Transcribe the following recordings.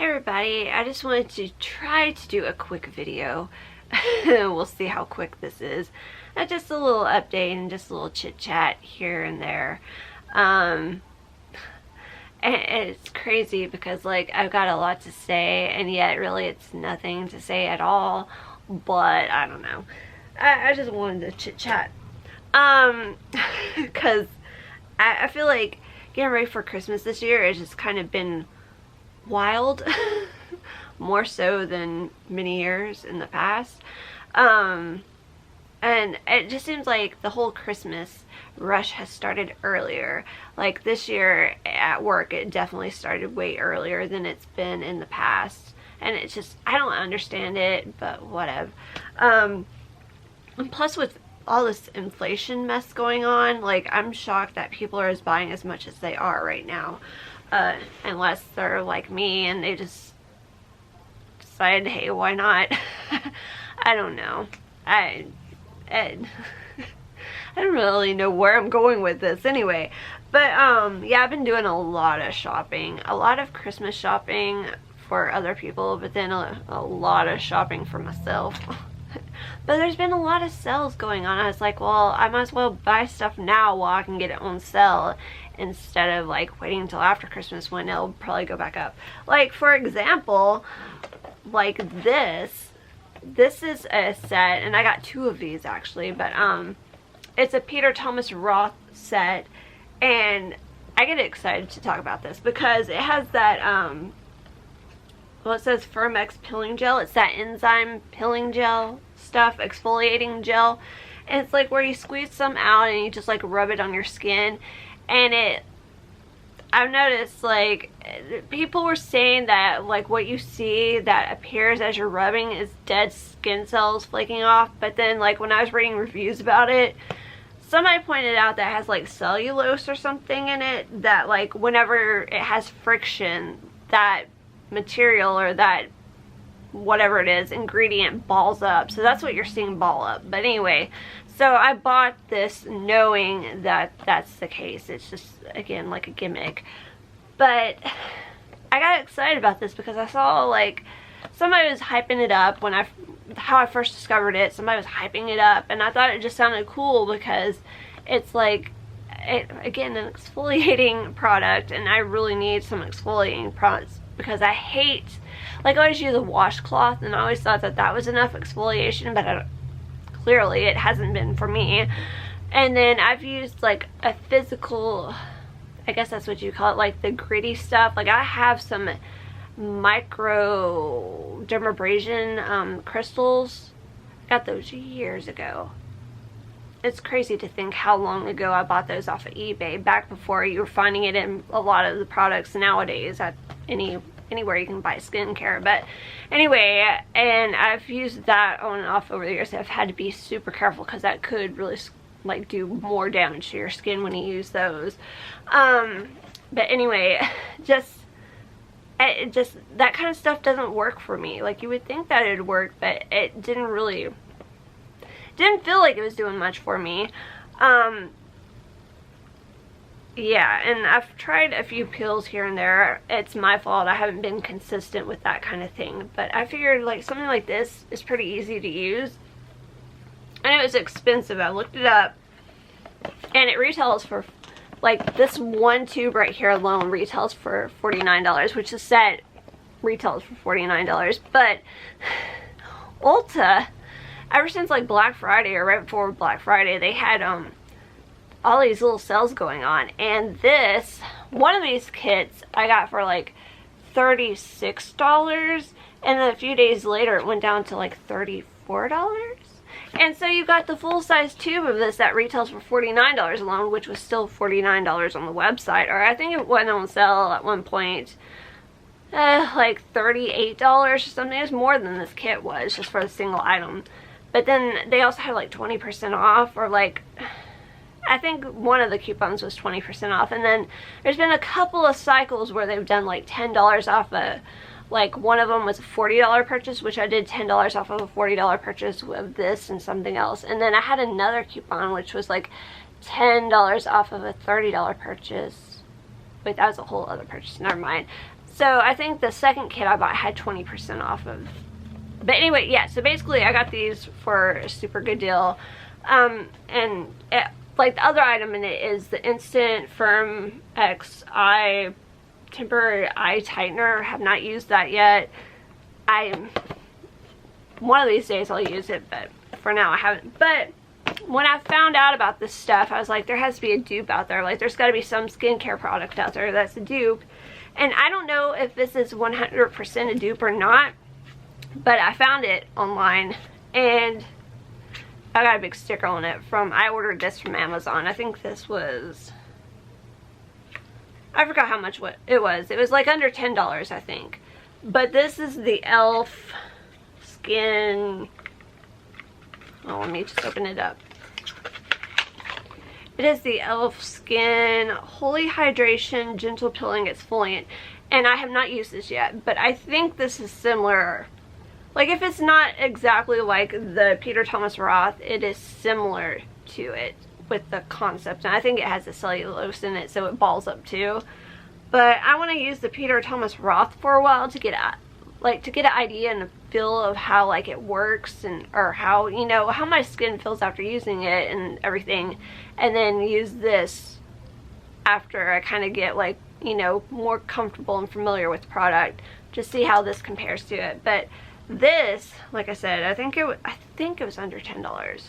everybody, I just wanted to try to do a quick video. We'll see how quick this is. Just a little update and just a little chit chat here and there. And it's crazy because like I've got a lot to say and yet really it's nothing to say at all, but I don't know. I just wanted to chit chat. Because I feel like getting ready for Christmas this year has just kind of been wild. More so than many years in the past. And it just seems like the whole Christmas rush has started earlier. Like this year at work, it definitely started way earlier than it's been in the past. And it's just, I don't understand it, but whatever. And plus with all this inflation mess going on, like I'm shocked that people are buying as much as they are right now. Unless they're like me and they just decided, hey, why not? I don't know. I don't really know where I'm going with this anyway. But yeah, I've been doing a lot of shopping. A lot of Christmas shopping for other people, but then a lot of shopping for myself. But there's been a lot of sales going on. I was like, well, I might as well buy stuff now while I can get it on sale instead of like waiting until after Christmas when it'll probably go back up. Like for example, like this is a set, and I got two of these actually, but it's a Peter Thomas Roth set, and I get excited to talk about this because it has that well, it says Firmex peeling gel. It's that enzyme peeling gel stuff, exfoliating gel, and it's like where you squeeze some out and you just like rub it on your skin. And I've noticed like people were saying that like what you see that appears as you're rubbing is dead skin cells flaking off, but then like when I was reading reviews about it, somebody pointed out that it has like cellulose or something in it, that like whenever it has friction, that material or that whatever it is ingredient balls up. So that's what you're seeing ball up. But anyway, so I bought this knowing that that's the case. It's just, again, like a gimmick. But I got excited about this because I saw like somebody was hyping it up when how I first discovered it. Somebody was hyping it up and I thought it just sounded cool because it's like, again, an exfoliating product, and I really need some exfoliating products because I hate, like I always use a washcloth and I always thought that that was enough exfoliation, but clearly it hasn't been for me. And then I've used like a physical, I guess that's what you call it, like the gritty stuff. Like I have some micro dermabrasion crystals. I got those years ago. It's crazy to think how long ago I bought those off of eBay, back before you were finding it in a lot of the products nowadays at anywhere you can buy skincare. But anyway, and I've used that on and off over the years. I've had to be super careful because that could really like do more damage to your skin when you use those. But anyway, just that kind of stuff doesn't work for me. Like you would think that it'd work, but it didn't feel like it was doing much for me. Yeah, and I've tried a few peels here and there. It's my fault. I haven't been consistent with that kind of thing. But I figured like something like this is pretty easy to use. And it was expensive. I looked it up. And it retails for, like this one tube right here alone retails for $49, which the set retails for $49. But Ulta, ever since like Black Friday or right before Black Friday, they had all these little sales going on, and one of these kits I got for like $36, and then a few days later it went down to like $34. And so you got the full-size tube of this that retails for $49 alone, which was still $49 on the website, or I think it went on sale at one point like $38 or something. It was more than this kit was just for a single item. But then they also had like 20% off, or like I think one of the coupons was 20% off. And then there's been a couple of cycles where they've done like $10 off like one of them was a $40 purchase, which I did $10 off of a $40 purchase of this and something else. And then I had another coupon which was like $10 off of a $30 purchase. Wait, that was a whole other purchase, never mind. So I think the second kit I bought had 20% off of. But anyway, yeah, so basically I got these for a super good deal. And it, like the other item in it is the Instant Firm X Eye Temporary Eye Tightener. Have not used that yet. One of these days I'll use it, but for now I haven't. But when I found out about this stuff, I was like, there has to be a dupe out there. Like, there's got to be some skincare product out there that's a dupe. And I don't know if this is 100% a dupe or not, but I found it online, and I got a big sticker on it I ordered this from Amazon. I think this was, I forgot how much it was. It was like under $10, I think. But this is the e.l.f. Skin, oh, let me just open it up. It is the e.l.f. Skin Holy Hydration Gentle Peeling Exfoliant. And I have not used this yet, but I think this is similar. Like, if it's not exactly like the Peter Thomas Roth, it is similar to it with the concept. And I think it has the cellulose in it, so it balls up too. But I want to use the Peter Thomas Roth for a while to get an idea and a feel of how like it works, and or how, you know, how my skin feels after using it and everything, and then use this after I kind of get, like, you know, more comfortable and familiar with the product, to see how this compares to it. But this, like I said, I think it was under $10.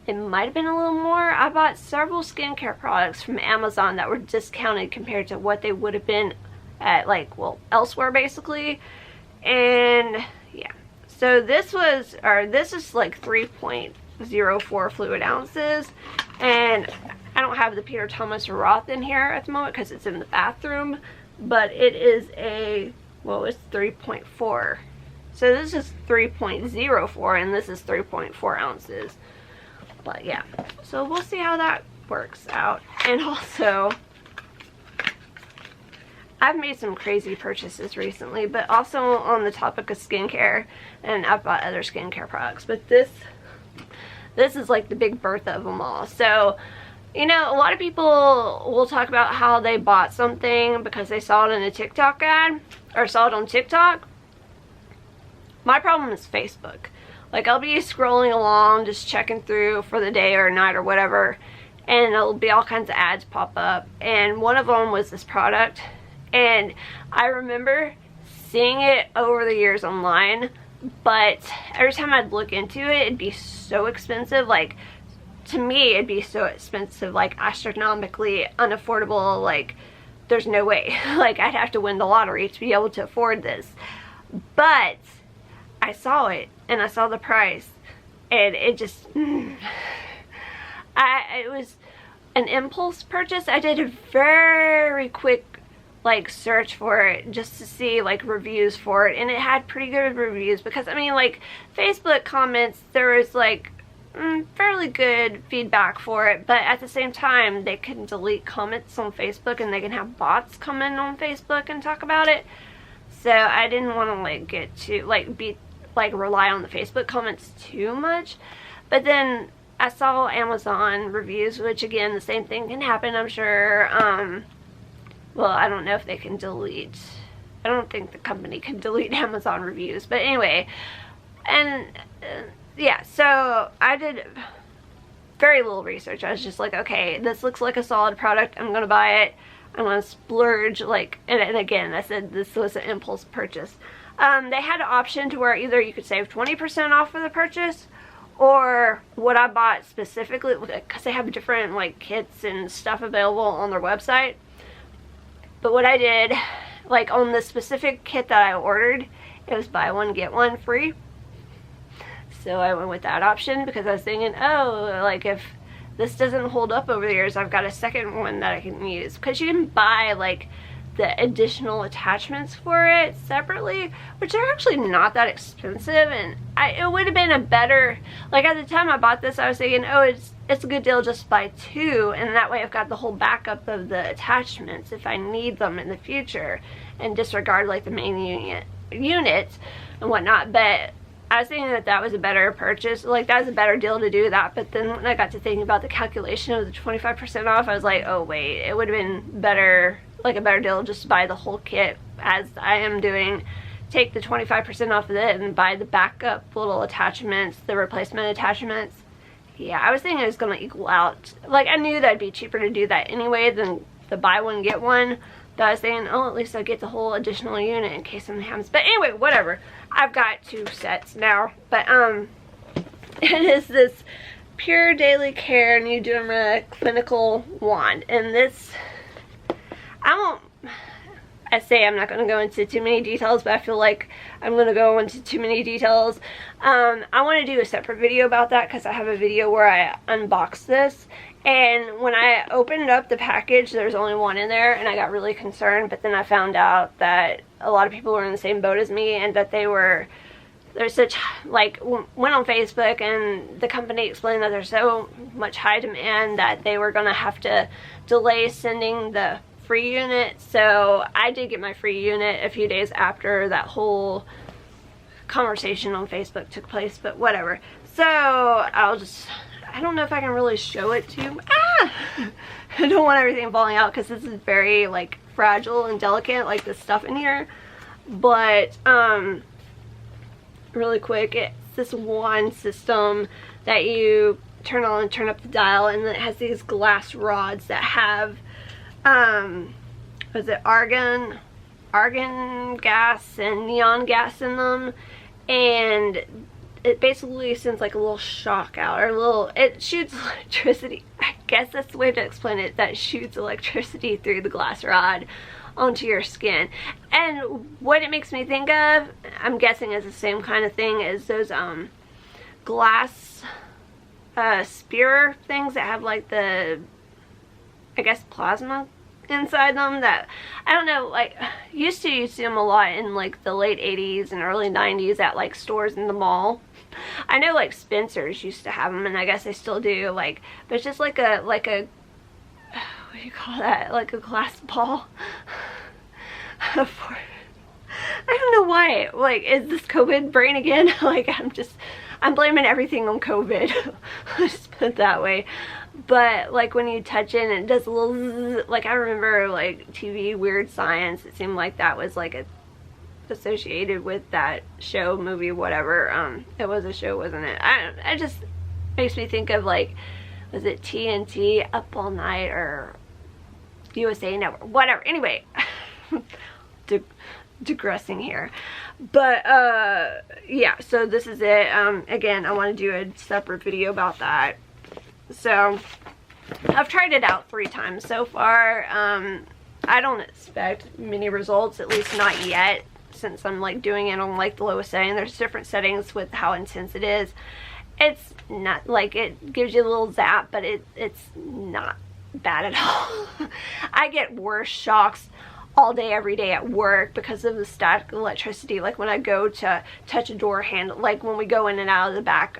It might have been a little more. I bought several skincare products from Amazon that were discounted compared to what they would have been at, like, well, elsewhere basically. And yeah, so this is like 3.04 fluid ounces, and I don't have the Peter Thomas Roth in here at the moment because it's in the bathroom, but it is a, well, it's 3.4. So this is 3.04 and this is 3.4 ounces. But yeah, so we'll see how that works out. And also, I've made some crazy purchases recently, but also on the topic of skincare, and I've bought other skincare products, but this is like the Big Bertha of them all. So, you know, a lot of people will talk about how they bought something because they saw it in a TikTok ad, or saw it on TikTok. My problem is Facebook. Like, I'll be scrolling along, just checking through for the day or night or whatever, and it'll be all kinds of ads pop up, and one of them was this product. And I remember seeing it over the years online, but every time I'd look into it, it'd be so expensive. Like, to me, it'd be so expensive, like astronomically unaffordable. Like, there's no way. Like, I'd have to win the lottery to be able to afford this. But I saw it, and I saw the price, and it just, it was an impulse purchase. I did a very quick, like, search for it just to see, like, reviews for it, and it had pretty good reviews, because, I mean, like, Facebook comments, there was, like, fairly good feedback for it, but at the same time, they can delete comments on Facebook, and they can have bots come in on Facebook and talk about it. So I didn't want to, like, get too, like, rely on the Facebook comments too much. But then I saw Amazon reviews, which, again, the same thing can happen, I'm sure. Well, I don't know if they can delete, I don't think the company can delete Amazon reviews, but anyway, and yeah, so I did very little research. I was just like, okay, this looks like a solid product, I'm gonna buy it, I'm gonna splurge, like, and again, I said this was an impulse purchase. They had an option to where either you could save 20% off of the purchase, or what I bought specifically, because they have different, like, kits and stuff available on their website. But what I did, like, on the specific kit that I ordered, it was buy one, get one free. So I went with that option because I was thinking, oh, like, if this doesn't hold up over the years, I've got a second one that I can use. Because you can buy, like, the additional attachments for it separately, which are actually not that expensive, and it would have been a better, like, at the time I bought this, I was thinking, oh, it's a good deal just buy two, and that way I've got the whole backup of the attachments if I need them in the future, and disregard, like, the main unit and whatnot. But I was thinking that that was a better purchase, like, that was a better deal to do that. But then when I got to thinking about the calculation of the 25% off, I was like, oh wait, it would have been better, like a better deal just to buy the whole kit, as I am doing. Take the 25% off of it and buy the backup little attachments, the replacement attachments. Yeah, I was thinking it was going to equal out. Like, I knew that'd be cheaper to do that anyway than the buy one get one. But I was thinking, oh, at least I get the whole additional unit in case something happens. But anyway, whatever. I've got 2 sets now. But it is this Pure Daily Care New Derma Clinical Wand. And this, I say I'm not going to go into too many details, but I feel like I'm going to go into too many details. I want to do a separate video about that because I have a video where I unbox this. And when I opened up the package, there's only one in there, and I got really concerned. But then I found out that a lot of people were in the same boat as me, and that there's such, like, went on Facebook, and the company explained that there's so much high demand that they were going to have to delay sending the free unit. So I did get my free unit a few days after that whole conversation on Facebook took place, but whatever. So I don't know if I can really show it to you. I don't want everything falling out because this is very, like, fragile and delicate, like the stuff in here. But really quick, it's this wand system that you turn on and turn up the dial, and then it has these glass rods that have was it argon gas and neon gas in them, and it basically sends like a little shock out, or it shoots electricity. I guess that's the way to explain it, that shoots electricity through the glass rod onto your skin. And what it makes me think of, I'm guessing is the same kind of thing as those glass spear things that have like the, I guess, plasma inside them, that I don't know, like, you see them a lot in like the late 80s and early 90s at like stores in the mall. I know like Spencer's used to have them, and I guess they still do, like, but it's just like a what do you call that, like a glass ball. I don't know why, like, is this COVID brain again? Like, I'm blaming everything on COVID. Let's put it that way. But like when you touch it, it does a little zzz. Like, I remember like TV Weird Science, it seemed like that was like associated with that show, movie, whatever. It was a show, wasn't it? It just makes me think of, like, was it TNT, Up All Night, or USA Network, whatever. Anyway, digressing here. But yeah, so this is it. Again, I want to do a separate video about that. So I've tried it out 3 times so far. I don't expect many results, at least not yet, since I'm like doing it on like the lowest setting. There's different settings with how intense it is. It's not like, it gives you a little zap, but it's not bad at all. I get worse shocks all day, every day at work because of the static electricity. Like when I go to touch a door handle, like when we go in and out of the back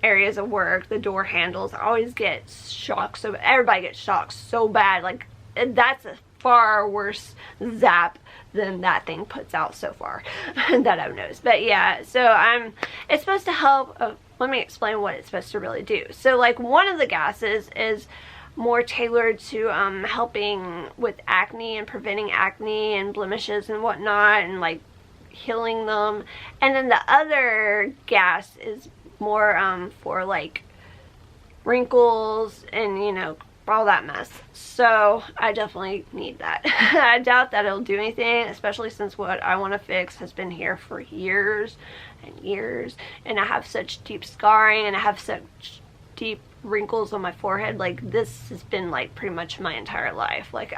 areas of work, the door handles, I always get shocked. So everybody gets shocked so bad. Like, that's a far worse zap than that thing puts out so far that I've noticed. But yeah, so it's supposed to help. Let me explain what it's supposed to really do. So like, one of the gases is more tailored to helping with acne and preventing acne and blemishes and whatnot, and like healing them. And then the other gas is more for like wrinkles and, you know, all that mess. So I definitely need that. I doubt that it'll do anything, especially since what I want to fix has been here for years and years, and I have such deep scarring, and I have such deep wrinkles on my forehead. Like, this has been like pretty much my entire life. Like,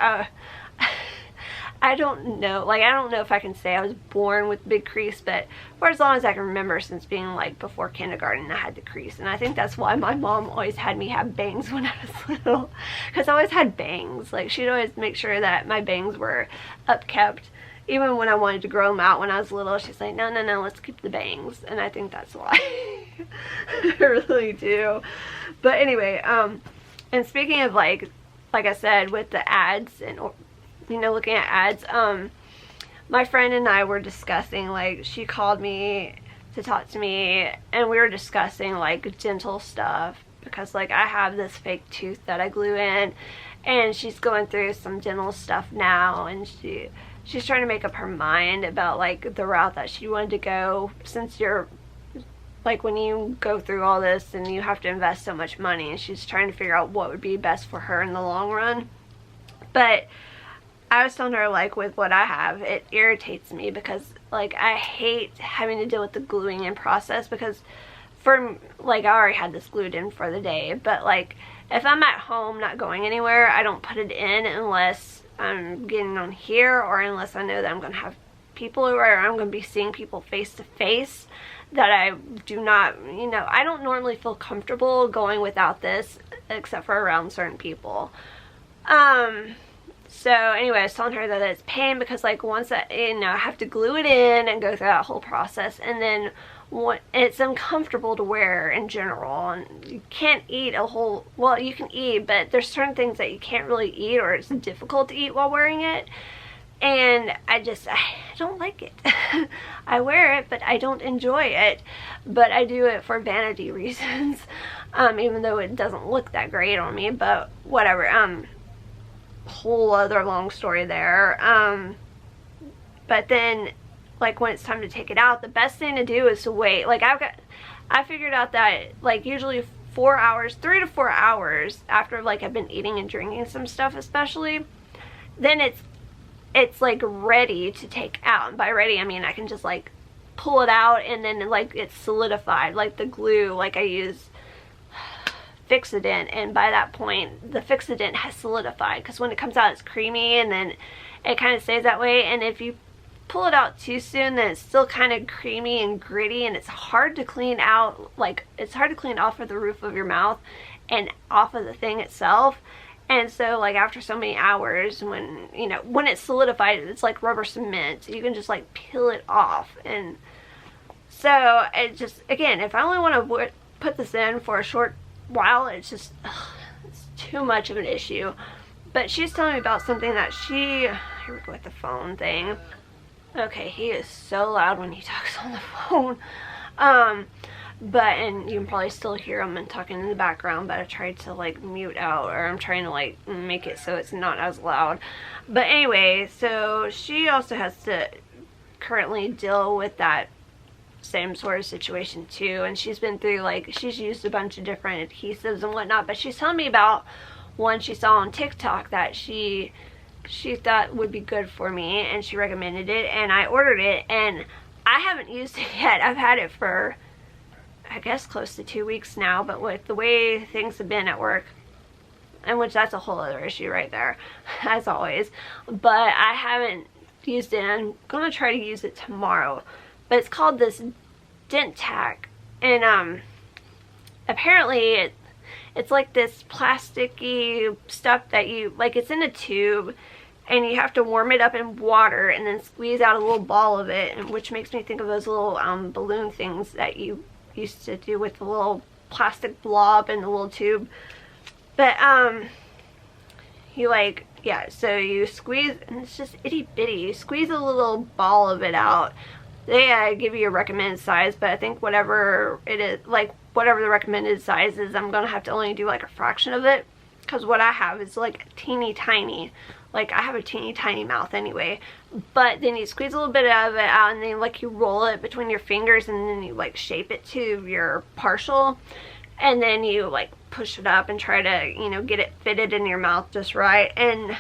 I don't know, like, I don't know if I can say I was born with big crease, but for as long as I can remember, since being like before kindergarten, I had the crease. And I think that's why my mom always had me have bangs when I was little, because I always had bangs. Like, she'd always make sure that my bangs were upkept. Even when I wanted to grow them out when I was little, she's like, no, let's keep the bangs. And I think that's why. I really do. But anyway, and speaking of like I said, with the ads and, you know, looking at ads, my friend and I were discussing, like, she called me to talk to me, and we were discussing like dental stuff, because like I have this fake tooth that I glue in, and she's going through some dental stuff now, and she's trying to make up her mind about like the route that she wanted to go, since you're like, when you go through all this and you have to invest so much money, and she's trying to figure out what would be best for her in the long run. But I was telling her, like, with what I have, it irritates me because, like, I hate having to deal with the gluing in process, because for, like, I already had this glued in for the day, but, like, if I'm at home not going anywhere, I don't put it in unless I'm getting on here, or unless I know that I'm going to have people over, or I'm going to be seeing people face to face, that I do not, you know, I don't normally feel comfortable going without this, except for around certain people. So anyway, I was telling her that it's pain because, like, once I, you know, I have to glue it in and go through that whole process, and then it's uncomfortable to wear in general, and you can't eat a whole, well, you can eat, but there's certain things that you can't really eat, or it's difficult to eat while wearing it, and I don't like it. I wear it, but I don't enjoy it, but I do it for vanity reasons, even though it doesn't look that great on me, but whatever. Whole other long story there. But then, like, when it's time to take it out, the best thing to do is to wait. Like, I figured out that, like, usually 4 hours, 3 to 4 hours after, like, I've been eating and drinking some stuff especially, then it's like ready to take out. And by ready, I mean I can just, like, pull it out, and then, like, it's solidified, like the glue. Like, I use Fixodent, and by that point the Fixodent has solidified, because when it comes out it's creamy, and then it kind of stays that way, and if you pull it out too soon, then it's still kind of creamy and gritty, and it's hard to clean out. Like, it's hard to clean off of the roof of your mouth and off of the thing itself. And so, like, after so many hours, when, you know, when it's solidified, it's like rubber cement. You can just, like, peel it off. And so it just, again, if I only want to put this in for a short while, it's just, it's too much of an issue. But she's telling me about something that here we go with the phone thing. Okay, he is so loud when he talks on the phone. And you can probably still hear him and talking in the background, but I tried to, like, mute out, or I'm trying to, like, make it so it's not as loud. But anyway, so she also has to currently deal with that same sort of situation too, and she's been through, like, she's used a bunch of different adhesives and whatnot, but she's telling me about one she saw on TikTok that she thought would be good for me, and she recommended it, and I ordered it, and I haven't used it yet. I've had it for, I guess, close to 2 weeks now, but with the way things have been at work, and which that's a whole other issue right there, as always, but I haven't used it, and I'm gonna try to use it tomorrow. But it's called this Dent Tack, and apparently it's like this plasticky stuff that you, like, it's in a tube, and you have to warm it up in water and then squeeze out a little ball of it, and which makes me think of those little balloon things that you used to do with the little plastic blob in the little tube. But you, like, yeah, so you squeeze, and it's just itty bitty, you squeeze a little ball of it out. They give you a recommended size, but I think whatever it is, like, whatever the recommended size is, I'm gonna have to only do, like, a fraction of it, because what I have is, like, teeny tiny. Like, I have a teeny tiny mouth anyway, but then you squeeze a little bit of it out, and then, like, you roll it between your fingers, and then you, like, shape it to your partial, and then you, like, push it up and try to, you know, get it fitted in your mouth just right. And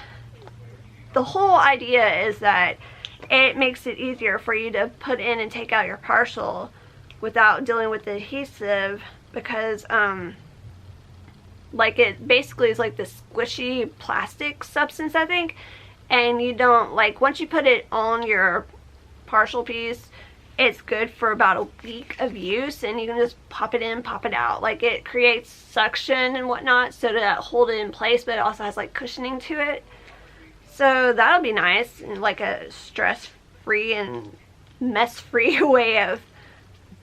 the whole idea is that it makes it easier for you to put in and take out your partial without dealing with the adhesive, because like, it basically is like this squishy plastic substance, I think, and you don't, like, once you put it on your partial piece, it's good for about a week of use, and you can just pop it in, pop it out. Like, it creates suction and whatnot so to hold it in place, but it also has, like, cushioning to it. So that'll be nice, and like a stress-free and mess-free way of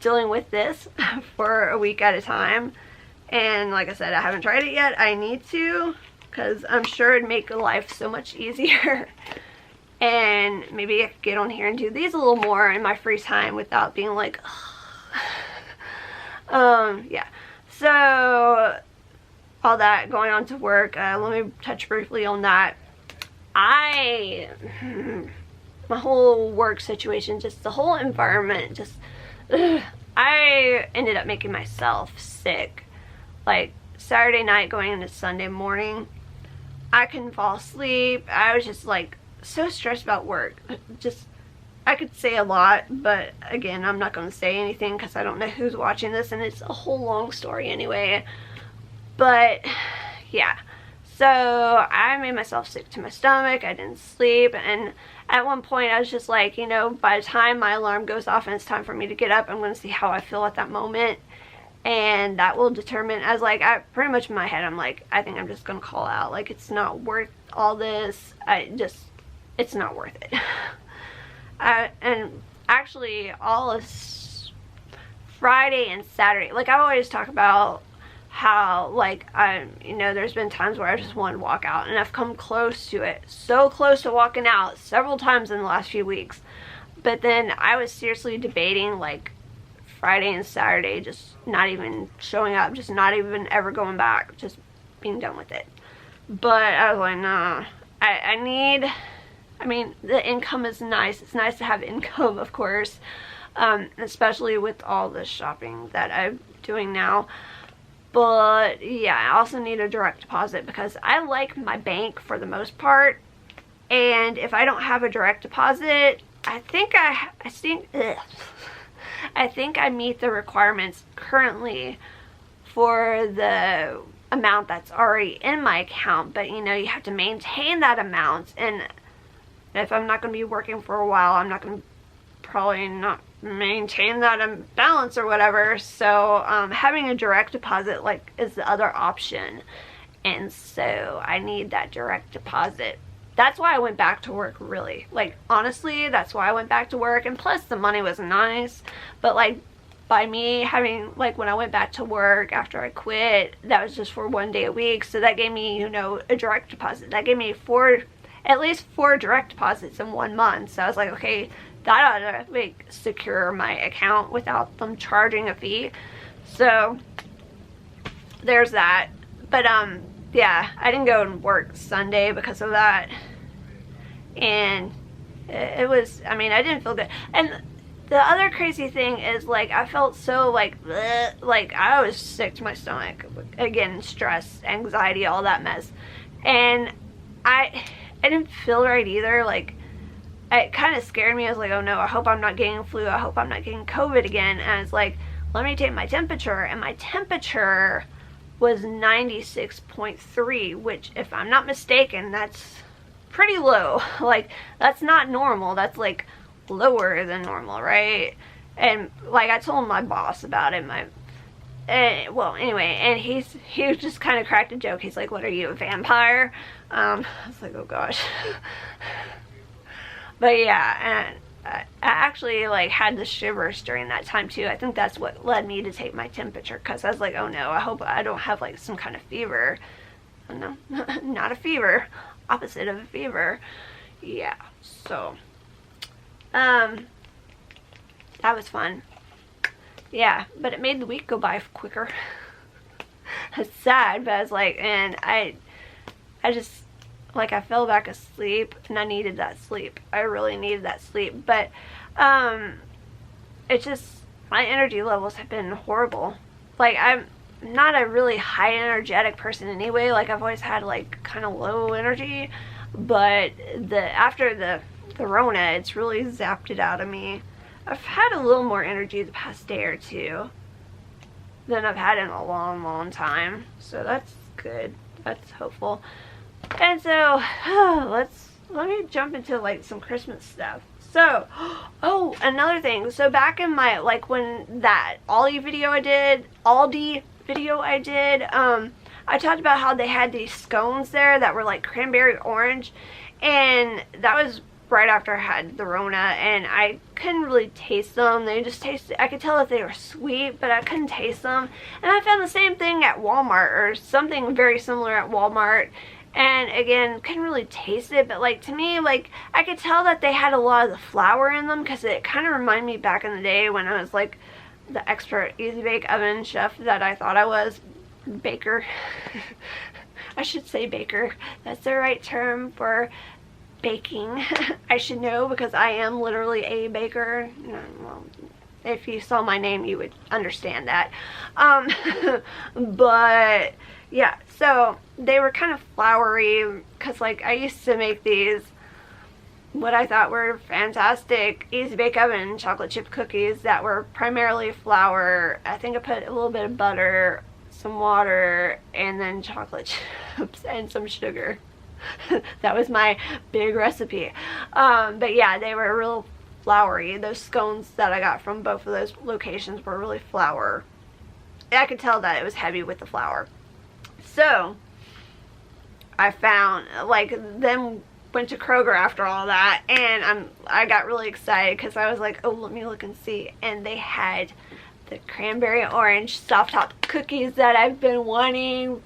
dealing with this for a week at a time. And like I said, I haven't tried it yet. I need to, because I'm sure it'd make life so much easier. And maybe I could get on here and do these a little more in my free time without being like, ugh. Yeah. So all that going on to work, let me touch briefly on that. My whole work situation, just the whole environment, just I ended up making myself sick. Like Saturday night going into Sunday morning, I couldn't fall asleep. I was just like so stressed about work. Just, I could say a lot, but again, I'm not going to say anything because I don't know who's watching this, and it's a whole long story anyway. But yeah, so I made myself sick to my stomach. I didn't sleep, and at one point I was just like, you know, by the time my alarm goes off and it's time for me to get up, I'm going to see how I feel at that moment, and that will determine. I was like, I pretty much in my head, I'm like, I think I'm just going to call out. Like, it's not worth all this. It's not worth it. And actually all of Friday and Saturday, like I always talk about how, like, you know, there's been times where I just want to walk out, and I've come close to it, so close to walking out several times in the last few weeks. But then I was seriously debating, like, Friday and Saturday just not even showing up, just not even ever going back, just being done with it. But I was like, nah, I mean, the income is nice. It's nice to have income, of course, especially with all the shopping that I'm doing now. But yeah, I also need a direct deposit because I like my bank for the most part. And if I don't have a direct deposit, I think I meet the requirements currently for the amount that's already in my account. But you know, you have to maintain that amount, and if I'm not going to be working for a while, I'm not going to probably not maintain that balance or whatever. So having a direct deposit, like, is the other option, and so I need that direct deposit. That's why I went back to work, really. Like, honestly, that's why I went back to work. And plus the money was nice, but like, by me having, like, when I went back to work after I quit, that was just for 1 day a week, so that gave me, you know, a direct deposit. That gave me at least four direct deposits in 1 month. So I was like, okay, that ought to, like, secure my account without them charging a fee. So there's that. But yeah, I didn't go and work Sunday because of that, and it was, I mean, I didn't feel good. And the other crazy thing is, like, I felt so like bleh, like I was sick to my stomach. Again, stress, anxiety, all that mess. And I didn't feel right either. Like, it kind of scared me. I was like, oh no, I hope I'm not getting flu. I hope I'm not getting COVID again. And I was like, let me take my temperature. And my temperature was 96.3, which, if I'm not mistaken, that's pretty low. Like, that's not normal. That's like lower than normal, right? And like, I told my boss about it. Well, anyway, and he just kind of cracked a joke. He's like, what are you, a vampire? I was like, oh gosh. But yeah, and I actually, like, had the shivers during that time too. I think that's what led me to take my temperature, because I was like, oh no, I hope I don't have, like, some kind of fever. No, not a fever. Opposite of a fever. Yeah, so that was fun. Yeah, but it made the week go by quicker. It's sad, but I was like, and I just, like, I fell back asleep, and I needed that sleep. I really needed that sleep. But it's just, my energy levels have been horrible. Like, I'm not a really high energetic person anyway. Like, I've always had, like, kind of low energy, but after the Rona, it's really zapped it out of me. I've had a little more energy the past day or two than I've had in a long time, so that's good. That's hopeful. And so let me jump into, like, some Christmas stuff. So, oh, another thing. So back in my, like, when that Aldi video I did, I talked about how they had these scones there that were like cranberry orange, and that was right after I had the Rona, and I couldn't really taste them. They just tasted, I could tell that they were sweet, but I couldn't taste them. And I found the same thing at Walmart, or something very similar at Walmart, and again, couldn't really taste it. But, like, to me, like, I could tell that they had a lot of the flour in them, because it kind of reminded me back in the day when I was, like, the expert easy bake oven chef that I thought I was. baker. I should say baker. That's the right term for baking. I should know because I am literally a baker. Well, if you saw my name, you would understand that. But yeah, so they were kind of floury because like I used to make these what I thought were fantastic easy bake oven chocolate chip cookies that were primarily flour. I think I put a little bit of butter, some water, and then chocolate chips and some sugar. That was my big recipe. But yeah, they were real floury. Those scones that I got from both of those locations were really flour. I could tell that it was heavy with the flour. So I found, like, then went to Kroger after all that, and I got really excited because I was like, oh, let me look and see. And they had the cranberry orange soft top cookies that I've been wanting.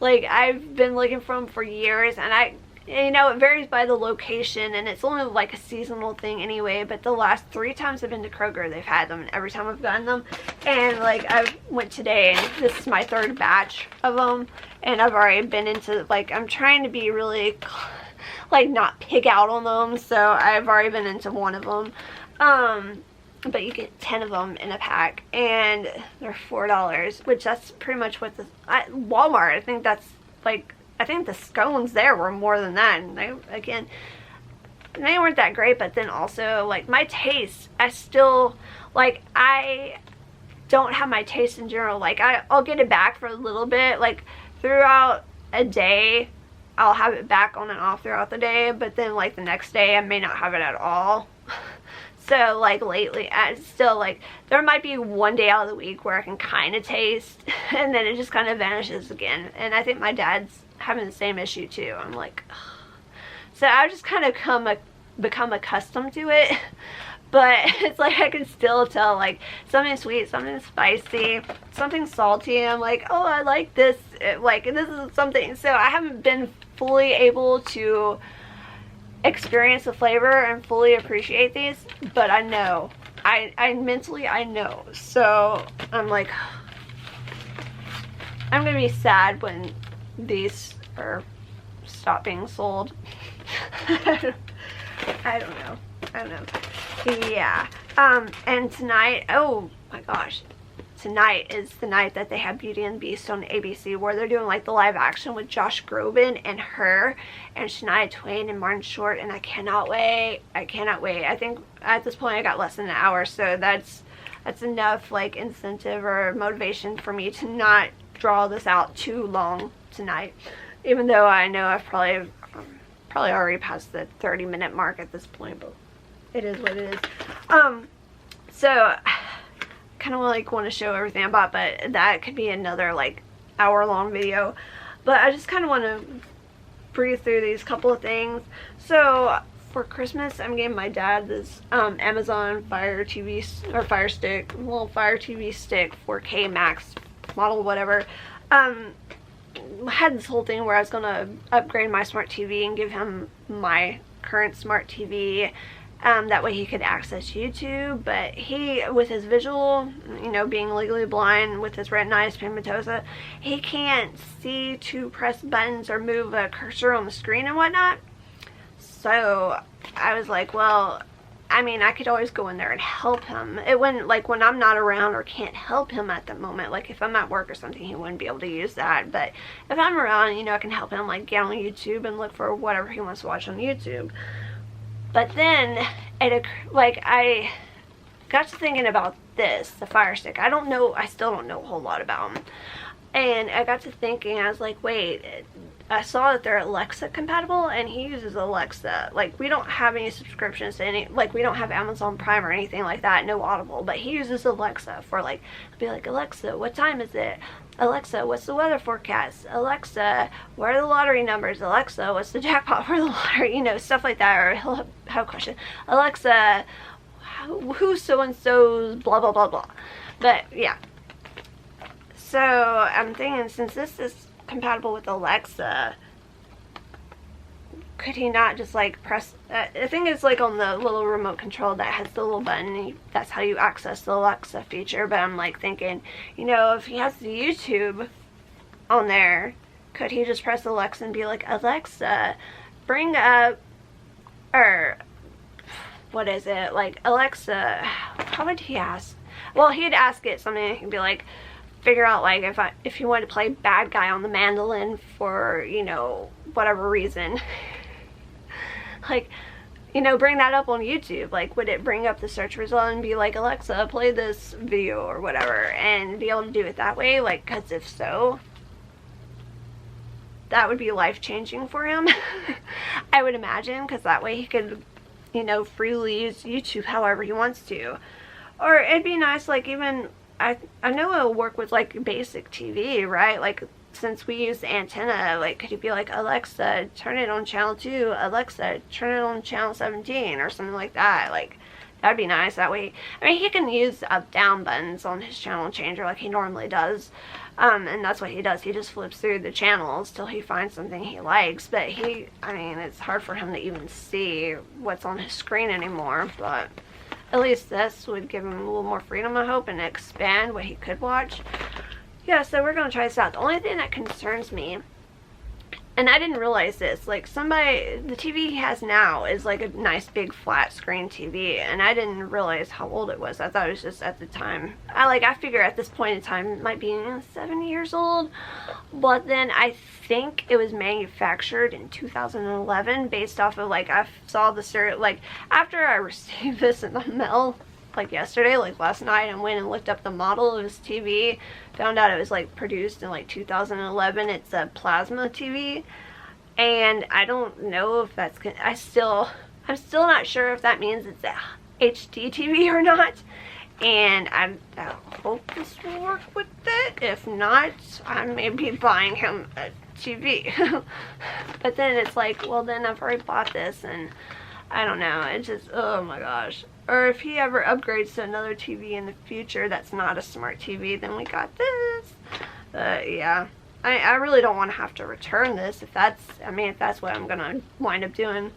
Like, I've been looking for them for years, and you know, it varies by the location, and it's only like a seasonal thing anyway, but the last 3 times I've been to Kroger, they've had them, and every time I've gotten them, and like, I went today, and this is my 3rd batch of them, and I've already been into, like, I'm trying to be really, like, not pig out on them, so I've already been into one of them, but you get 10 of them in a pack, and they're $4, which that's pretty much what Walmart, I think that's, like, I think the scones there were more than that, and they weren't that great, but then also, like, my taste, I still, like, I don't have my taste in general, like, I'll get it back for a little bit, like, throughout a day, I'll have it back on and off throughout the day, but then, like, the next day, I may not have it at all. So, like, lately, I still, like, there might be one day out of the week where I can kind of taste, and then it just kind of vanishes again, and I think my dad's having the same issue, too. I'm like, ugh. So I've just kind of become accustomed to it, but it's like I can still tell, like, something sweet, something spicy, something salty, I'm like, oh, I like this, like, this is something, so I haven't been fully able to experience the flavor and fully appreciate these, but I know, I mentally, I know, so I'm like, I'm gonna be sad when these are stop being sold. I don't know. Yeah. And tonight, oh my gosh, tonight is the night that they have Beauty and the Beast on ABC, where they're doing like the live action with Josh Groban and her and Shania Twain and Martin Short, and I cannot wait. I cannot wait. I think at this point I got less than an hour, so that's enough like incentive or motivation for me to not draw this out too long tonight, even though I know I've probably already passed the 30-minute mark at this point, but it is what it is. So kind of like want to show everything I bought, but that could be another like hour-long video, but I just kind of want to breathe through these couple of things. So for Christmas, I'm getting my dad this Amazon Fire TV or Fire Stick, little Fire TV stick, 4K Max model, whatever. I had this whole thing where I was gonna upgrade my smart TV and give him my current smart TV, that way he could access YouTube, but he, with his visual, you know, being legally blind with his retinitis pigmentosa, he can't see to press buttons or move a cursor on the screen and whatnot. So I was like, well, I mean, I could always go in there and help him. It wouldn't, like, when I'm not around or can't help him at the moment, like if I'm at work or something, he wouldn't be able to use that, but if I'm around, you know, I can help him like get on YouTube and look for whatever he wants to watch on YouTube. But then I got to thinking about this, the Fire Stick. I still don't know a whole lot about them, and I got to thinking, I was like, wait, I saw that they're Alexa compatible, and he uses Alexa. Like, we don't have any subscriptions to any, like, we don't have Amazon Prime or anything like that, no Audible, but he uses Alexa for, like, I'll be like, Alexa, what time is it? Alexa, what's the weather forecast? Alexa, what are the lottery numbers? Alexa, what's the jackpot for the lottery? You know, stuff like that. Or he'll have a question. Alexa, who's so-and-so's blah, blah, blah, blah. But, yeah. So, I'm thinking, since this is compatible with Alexa, could he not just like press, I think it's like on the little remote control that has the little button, and that's how you access the Alexa feature. But I'm like thinking, you know, if he has the YouTube on there, could he just press Alexa and be like, Alexa, bring up, or what is it, like, Alexa, how would he ask? Well, he'd ask it something, and he'd be like, figure out, like, if you wanted to play bad guy on the mandolin for, you know, whatever reason. Like, you know, bring that up on YouTube. Like, would it bring up the search result and be like, Alexa, play this video or whatever, and be able to do it that way? Like, because if so, that would be life-changing for him. I would imagine, because that way he could, you know, freely use YouTube however he wants to. Or it'd be nice, like, even, I know it'll work with, like, basic TV, right? Like, since we use the antenna, like, could you be like, Alexa, turn it on channel 2, Alexa, turn it on channel 17, or something like that. Like, that'd be nice. That way, I mean, he can use up-down buttons on his channel changer like he normally does, and that's what he does. He just flips through the channels till he finds something he likes, but I mean, it's hard for him to even see what's on his screen anymore, but at least this would give him a little more freedom, I hope, and expand what he could watch. Yeah, so we're going to try this out. The only thing that concerns me, and I didn't realize this, like, the TV he has now is like a nice big flat screen TV, and I didn't realize how old it was. I thought it was just at the time. I figure at this point in time it might be 7 years old, but then I think it was manufactured in 2011 based off of, like, I saw the like, after I received this in the mail, like yesterday, like last night, I went and looked up the model of his TV, found out it was like produced in like 2011. It's a plasma TV, and I don't know if that's gonna, I'm still not sure if that means it's a HD TV or not, and I hope this will work with it. If not, I may be buying him a TV. But then it's like, well, then I've already bought this, and I don't know, it's just, oh my gosh. Or if he ever upgrades to another TV in the future that's not a smart TV, then we got this. Yeah. I really don't want to have to return this if that's what I'm gonna wind up doing.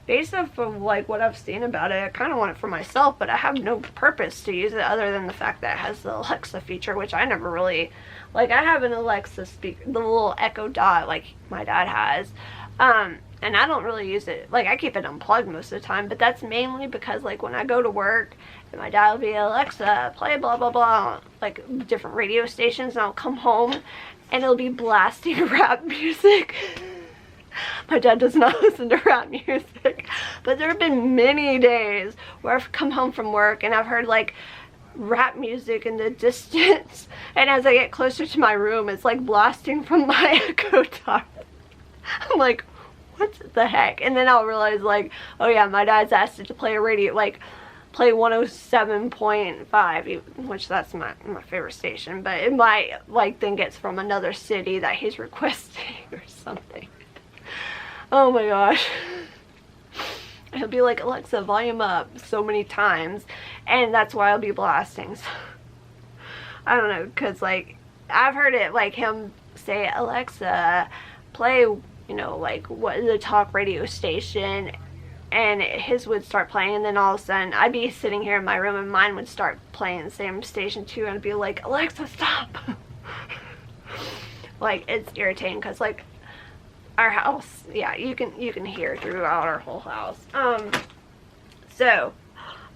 Based off of, like, what I've seen about it, I kind of want it for myself, but I have no purpose to use it other than the fact that it has the Alexa feature, which I never really, like, I have an Alexa speaker, the little Echo Dot, like my dad has, and I don't really use it. Like, I keep it unplugged most of the time, but that's mainly because, like, when I go to work, and my dad will be, Alexa, play blah blah blah, like different radio stations, and I'll come home and it'll be blasting rap music. My dad does not listen to rap music, but there have been many days where I've come home from work and I've heard, like, rap music in the distance, and as I get closer to my room, it's like blasting from my Echo Dot. I'm like, what the heck? And then I'll realize, like, oh yeah, my dad's asked it to play a radio, like, play 107.5, which that's my favorite station, but it might, like, think it's from another city that he's requesting or something. Oh my gosh. He'll be like, Alexa, volume up, so many times, and that's why I'll be blasting. So, I don't know, because, like, I've heard it, like, him say, Alexa, play, you know, like, what the talk radio station, and his would start playing, and then all of a sudden I'd be sitting here in my room and mine would start playing the same station too, and I'd be like, Alexa, stop. Like, it's irritating because, like, our house, yeah, you can hear throughout our whole house. So,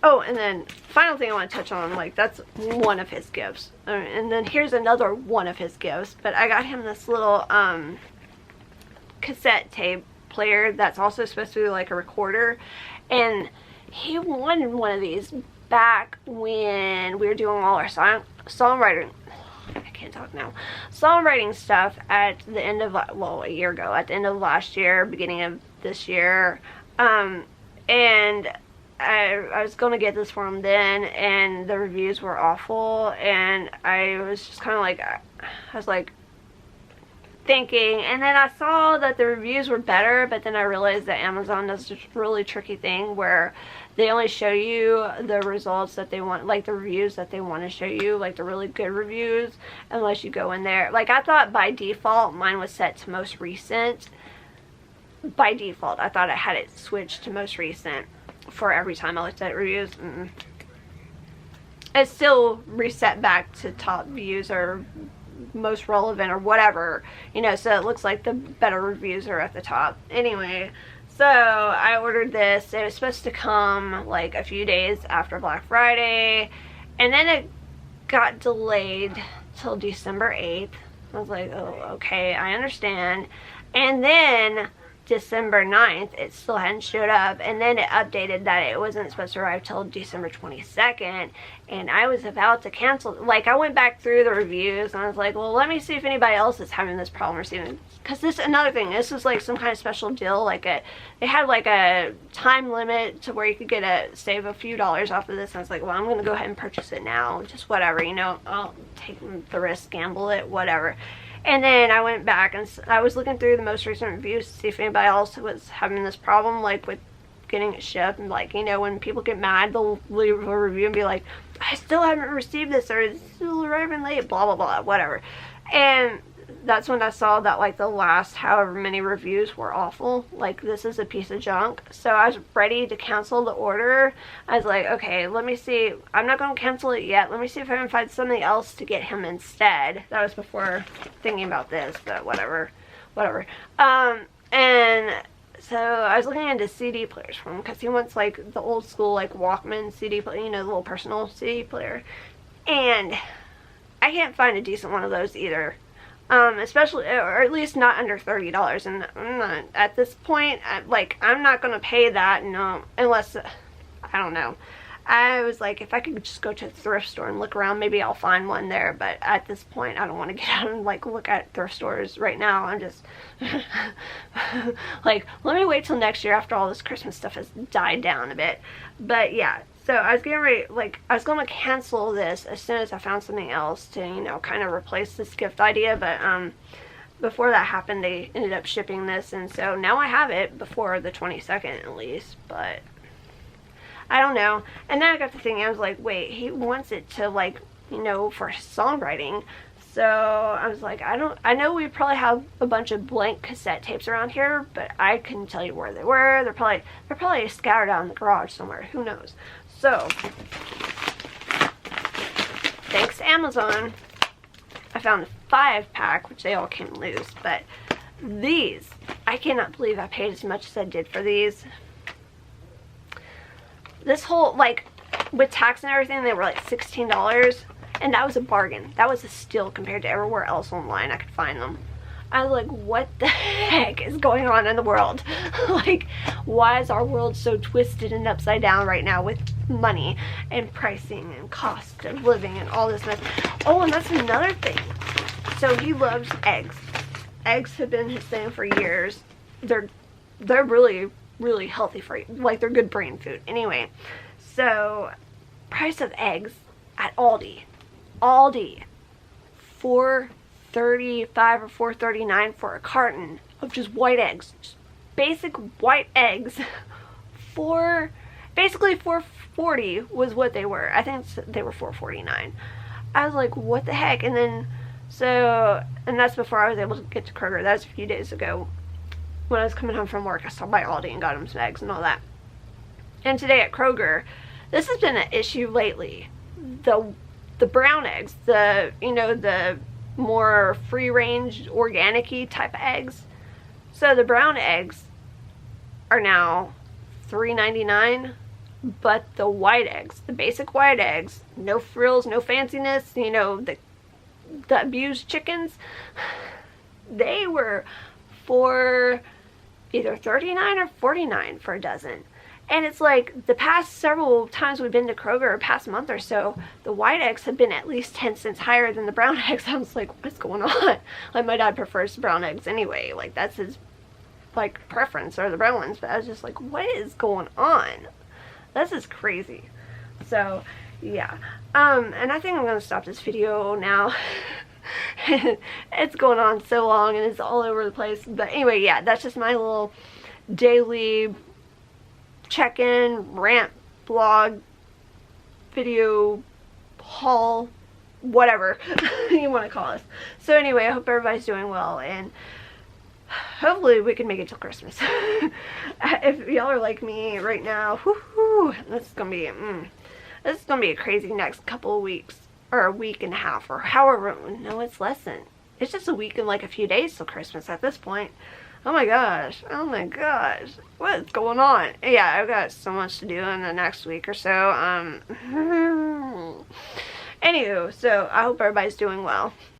oh, and then final thing I want to touch on, like, that's one of his gifts, and then here's another one of his gifts. But I got him this little cassette tape player that's also supposed to be like a recorder, and he wanted one of these back when we were doing all our songwriting, I can't talk now, songwriting stuff at the end of, well, a year ago, at the end of last year, beginning of this year, and I was going to get this for him then, and the reviews were awful, and I was just kind of like, I was like thinking, and then I saw that the reviews were better, but then I realized that Amazon does this really tricky thing where they only show you the results that they want, like the reviews that they want to show you, like the really good reviews, unless you go in there. Like, I thought by default mine was set to most recent. By default, I thought I had it switched to most recent for every time I looked at reviews. It's still reset back to top views or most relevant or whatever, you know, so it looks like the better reviews are at the top. Anyway, so I ordered this. It was supposed to come like a few days after Black Friday, and then it got delayed till December 8th. I was like, oh, okay, I understand. And then December 9th, it still hadn't showed up, and then it updated that it wasn't supposed to arrive till December 22nd, and I was about to cancel. Like, I went back through the reviews, and I was like, well, let me see if anybody else is having this problem receiving, because this, another thing, this was like some kind of special deal, like they had like a time limit to where you could get save a few dollars off of this, and I was like, well, I'm gonna go ahead and purchase it now, just whatever, you know, I'll take the risk, gamble it, whatever. And then I went back and I was looking through the most recent reviews to see if anybody else was having this problem, like with getting it shipped. And like, you know, when people get mad, they'll leave a review and be like, I still haven't received this, or it's still arriving late, blah, blah, blah, whatever. And that's when I saw that like the last however many reviews were awful. Like, this is a piece of junk. So I was ready to cancel the order. I was like, okay, let me see. I'm not going to cancel it yet. Let me see if I can find something else to get him instead. That was before thinking about this, but whatever. And so I was looking into CD players for him, because he wants like the old school like Walkman CD player, you know, the little personal CD player. And I can't find a decent one of those either. Especially, or at least not under $30, and I'm not, at this point, I'm not gonna pay that, no, unless, I don't know. I was like, if I could just go to a thrift store and look around, maybe I'll find one there, but at this point, I don't want to get out and, like, look at thrift stores right now. I'm just, like, let me wait till next year after all this Christmas stuff has died down a bit. But, yeah. So I was getting ready, like, I was going to cancel this as soon as I found something else to, you know, kind of replace this gift idea, but, before that happened, they ended up shipping this, and so now I have it before the 22nd at least, but I don't know. And then I got to thinking, I was like, wait, he wants it to, like, you know, for songwriting. So I was like, I know we probably have a bunch of blank cassette tapes around here, but I couldn't tell you where they were. They're probably scattered out in the garage somewhere. Who knows? So, thanks to Amazon, I found a 5-pack, which they all came loose, but these, I cannot believe I paid as much as I did for these. This whole, like, with tax and everything, they were like $16, and that was a bargain. That was a steal compared to everywhere else online I could find them. I was like, what the heck is going on in the world? Like, why is our world so twisted and upside down right now with money and pricing and cost of living and all this mess? Oh, and that's another thing. So he loves eggs. Eggs have been his thing for years. They're really, really healthy for you. Like, they're good brain food. Anyway, so price of eggs at Aldi, $4.35 or $4.39 for a carton of just white eggs, just basic white eggs. Basically $4.40 was what they were. I think they were $4.49. I was like, what the heck? And then and that's before I was able to get to Kroger. That was a few days ago. When I was coming home from work, I stopped by Aldi and got him some eggs and all that. And today at Kroger, this has been an issue lately. The brown eggs, the more free-range, organic-y type of eggs. So the brown eggs are now $3.99, but the white eggs, the basic white eggs, no frills, no fanciness, you know, the abused chickens, they were for either $39 or $49 for a dozen. And it's like, the past several times we've been to Kroger, or past month or so, the white eggs have been at least 10 cents higher than the brown eggs. I was like, what's going on? Like, my dad prefers brown eggs anyway. Like, that's his, like, preference, are the brown ones. But I was just like, what is going on? This is crazy. So, yeah. And I think I'm going to stop this video now. It's going on so long and it's all over the place. But anyway, yeah, that's just my little daily check-in, rant, blog, video, haul, whatever you want to call us. So anyway, I hope everybody's doing well, and hopefully we can make it till Christmas. If y'all are like me right now, whoo, this is gonna be a crazy next couple of weeks. or a week and a half, or however. No, it's less than. It's just a week and like a few days till Christmas at this point. Oh my gosh. Oh my gosh. What's going on? Yeah, I've got so much to do in the next week or so. Anywho, so I hope everybody's doing well.